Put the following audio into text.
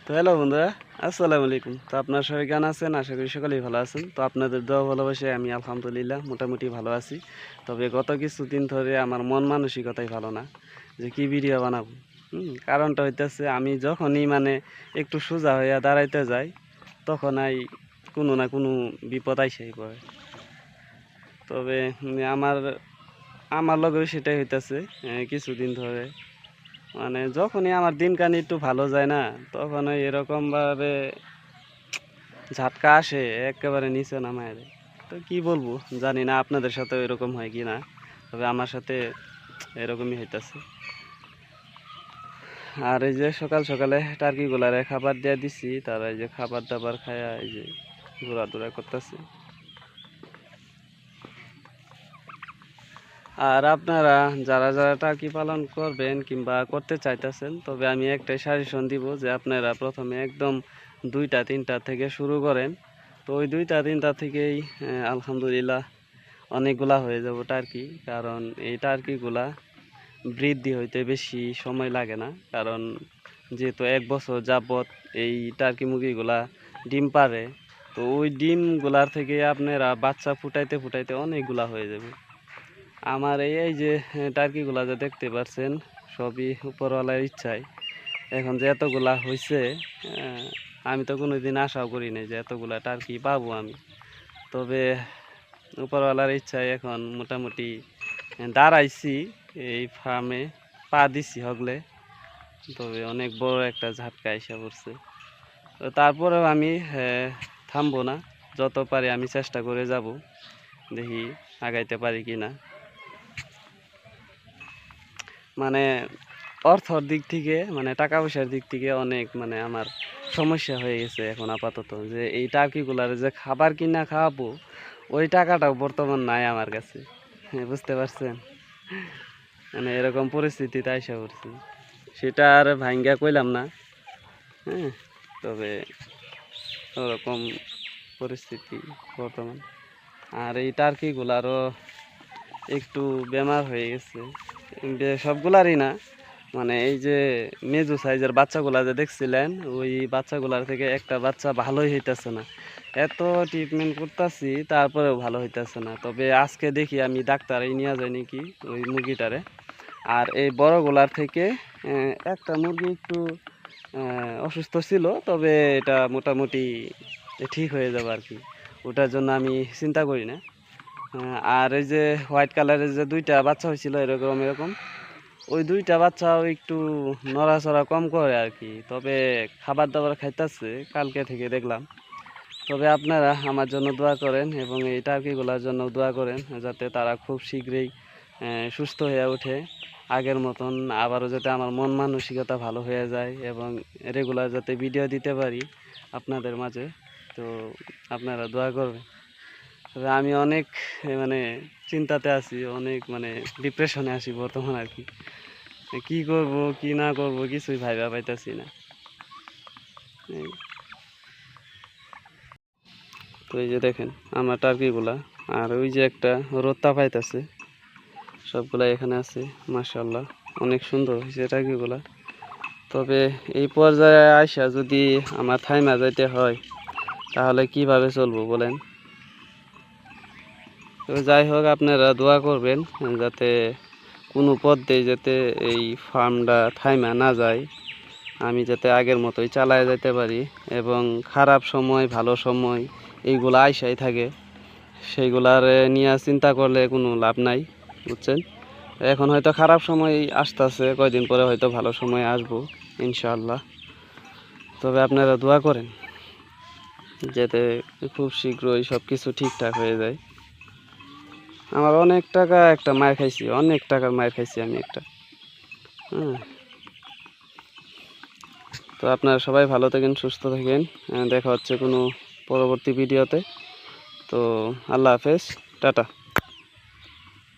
তো হ্যালো বন্ধুরা, আসসালামু আলাইকুম। তো আপনারা সবাই কেমন আছেন? আশা করি সকলেই ভালো আছেন। তো আপনাদের দোয়া ভালোবাসায় আমি আলহামদুলিল্লাহ মোটামুটি ভালো আছি। তবে গত কিছুদিন ধরে আমার মন মানসিকতাই ভালো না যে কি ভিডিও বানাবো। কারণটা হইতেছে আমি যখনই একটু সোজা হইয়া দাঁড়াইতে যাই তখনই কোনো না কোনো বিপদ আইসাই পড়ে। তবে আমার আমার লগেও সেটাই হইতেছে কিছুদিন ধরে। যখনই আমার দিনকানি একটু ভালো যায় না, তখনই এরকমভাবে ঝাটকা আসে, একেবারে নিচে নামায় দেয়। তো কি বলবো, জানি না আপনাদের সাথেও এরকম হয় কি না, তবে আমার সাথে এরকমই হইতেছে। আর এই যে সকাল সকালে টার্কিগুলারে খাবার দিয়ে দিছি, তারা এই যে খাবার দাবার খায়া এই যে ঘোরাধুরা করতেছে। আর আপনারা যারা যারা টার্কি পালন করবেন কিংবা করতে চাইতেছেন, তবে আমি একটাই সাজেশন দিব যে আপনারা প্রথমে একদম 2টা 3টা থেকে শুরু করেন। তো ওই 2টা 3টা থেকেই আলহামদুলিল্লাহ অনেকগুলা হয়ে যাব টার্কি। কারণ এই টার্কিগুলা বৃদ্ধি হইতে বেশি সময় লাগে না, কারণ যেহেতু 1 বছর যাবৎ এই টার্কি মুরগিগুলা ডিম পারে। তো ওই ডিমগুলার থেকে আপনারা বাচ্চা ফুটাইতে ফুটাইতে অনেকগুলা হয়ে যাবে। আমার এই যে টার্কিগুলা যে দেখতে পাচ্ছেন, সবই উপরওয়ালার ইচ্ছায় এখন যে এতগুলা হয়েছে। আমি তো কোনোদিন আশাও করি নাই যে এতগুলা টার্কি পাবো আমি। তবে উপরওয়ালার ইচ্ছায় এখন মোটামুটি দাঁড়াইছি এই ফার্মে, পা দিছি হগলে। তবে অনেক বড় একটা ঝাটকা এসে পড়ছে। তো তারপরেও আমি থামবো না, যত পারি আমি চেষ্টা করে যাব, দেখি আগাইতে পারি কি না। অর্থর দিক থেকে টাকা পয়সার দিক থেকে অনেক আমার সমস্যা হয়ে গেছে এখন আপাতত, যে এই টার্কিগুলার যে খাবার কিনা খাওয়াবো ওই টাকাটাও বর্তমান নাই আমার কাছে। বুঝতে পারছেন, এরকম পরিস্থিতিতে আইসা পড়ছি। সেটা আর ভাঙ্গা কইলাম না। হ্যাঁ, তবে ওরকম পরিস্থিতি বর্তমান। আর এই টার্কিগুলারও একটু বেমার হয়ে গেছে, সবগুলারই না। এই যে মেজু সাইজের বাচ্চাগুলা যে দেখছিলেন, ওই বাচ্চাগুলার থেকে একটা বাচ্চা ভালোই হইতেছে না। এত ট্রিটমেন্ট করতেছি তারপরেও ভালো হইতেছে না। তবে আজকে দেখি আমি ডাক্তারে নিয়ে যাই নাকি ওই মুরগিটারে। আর এই বড়গুলার থেকে একটা মুরগি একটু অসুস্থ ছিল, তবে এটা মোটামুটি ঠিক হয়ে যাবে আর কি। ওটার জন্য আমি চিন্তা করি না। আর এই যে হোয়াইট কালারের যে 2টা বাচ্চা হয়েছিল এরকম এরকম, ওই 2টা বাচ্চাও একটু নড়াচড়া কম করে আর কি। তবে খাবার দাবার খাইতেছে কালকে থেকে দেখলাম। তবে আপনারা আমার জন্য দোয়া করেন এবং এই টার্কিগুলোর জন্য দোয়া করেন, যাতে তারা খুব শীঘ্রই সুস্থ হয়ে ওঠে আগের মতন, আবারও যাতে আমার মন মানসিকতা ভালো হয়ে যায় এবং রেগুলার যাতে ভিডিও দিতে পারি আপনাদের মাঝে। তো আপনারা দোয়া করবেন। তবে আমি অনেক চিন্তাতে আছি, অনেক ডিপ্রেশনে আছি বর্তমান আর কি। কি করব কি না করব কিছুই ভাইবা পাইতাছি না। তো এই যে দেখেন আমার টার্কিগুলা, আর ওই যে একটা রোত্তা পাইতেছে, সবগুলা এখানে আছে। মাশাআল্লাহ অনেক সুন্দর হয়েছে টার্কিগুলা। তবে এই পর্যায়ে আইসা যদি আমার থাইমা যাইতে হয় তাহলে কিভাবে চলবো বলেন। তো যাই হোক, আপনারা দোয়া করবেন যাতে কোনো পথেই যাতে এই ফার্মটা থাইমা না যায়, আমি যাতে আগের মতোই চালায় যেতে পারি এবং খারাপ সময় ভালো সময় এইগুলো আইসাই থাকে, সেইগুলার নিয়ে চিন্তা করলে কোনো লাভ নাই, বুঝছেন। এখন হয়তো খারাপ সময় আসতেছে, কয়দিন পরে হয়তো ভালো সময় আসবো ইনশাআল্লাহ। তবে আপনারা দোয়া করেন যাতে খুব শীঘ্রই সব কিছু ঠিকঠাক হয়ে যায়। আমার অনেক টাকা একটা মার খাইছি, অনেক টাকার মার খাইছি আমি একটা। তো আপনারা সবাই ভালো থাকেন, সুস্থ থাকেন। দেখা হচ্ছে কোনো পরবর্তী ভিডিওতে। তো আল্লাহ হাফেজ, টাটা।